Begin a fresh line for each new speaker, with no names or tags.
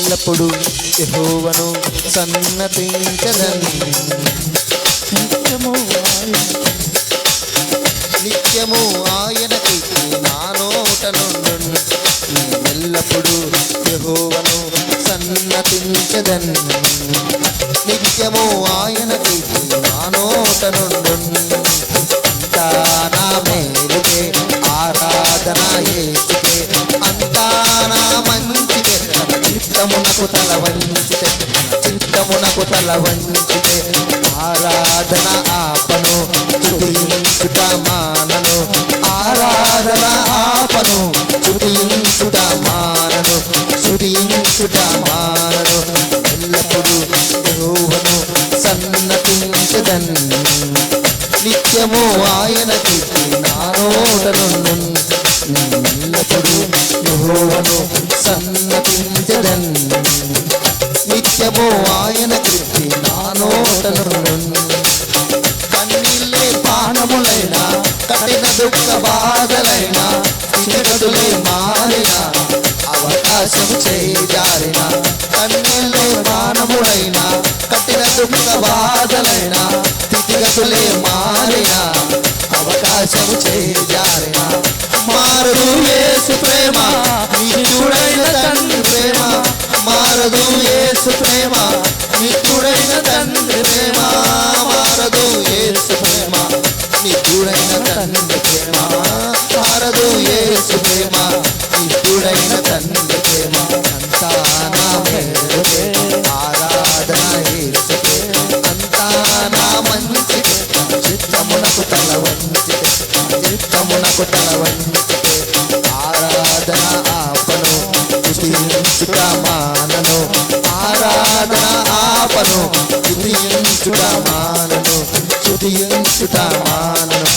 ఎల్లప్పుడు యెహోవాను సన్నతించెదను. నిత్యము ఆయనకి నా నోట నుండును. ఎల్లప్పుడు యెహోవాను సన్నతించెదను. నిత్యము ఆయనకి నా నోట నుండును. అంతా నా మేలుకే ఆరాధన యేసుకే. అంతా నా మంచికే చిత్తమునకు తల వంచితే. చిత్తమునకు తల వంచితే ఆరాధన ఆపను స్తుతించుట మానను. ఆరాధన ఆపను స్తుతించుట మానను. స్తుతించుట మానను. ఎల్లప్పుడు యెహోవాను సన్నతించెదను. నిత్యము ఆయనకి నా నోట నుండును. ఎల్లప్పుడు యెహోవాను సన్నతించెదను. నిత్యము ఆయనకి నా నోట నుండును. కన్నీళ్ళే పానములైనా కఠిన దుఃఖ బాధలైనా స్థితిగతులే మారిన అవకాశం చేజారిన. కన్నీళ్ళే పానములైనా కఠిన దుఃఖ బాధలైనా స్థితిగతులే మారిన అవకాశం చేజారిన. మారదు యేసు ప్రేమ నిత్యుడైన తండ్రి ప్రేమ. మారదు యేసు ప్రేమ నిత్యుడైన తండ్రి ప్రేమ. మారదు యేసు ప్రేమ నిత్యుడైన తండ్రి ప్రేమ. మారదు యేసు ప్రేమ నిత్యుడైన తండ్రి ప్రేమ. అంతా నా మేలుకే ఆరాధన యేసుకే. అంతా నా మంచికే చిత్తమునకు తల వంచితే. చిత్తమునకు తల వంచితే ఆరాధన ఆపను స్తుతించుట మానను. ఆరాధన ఆపను స్తుతించుట మానను. స్తుతించుట మానను.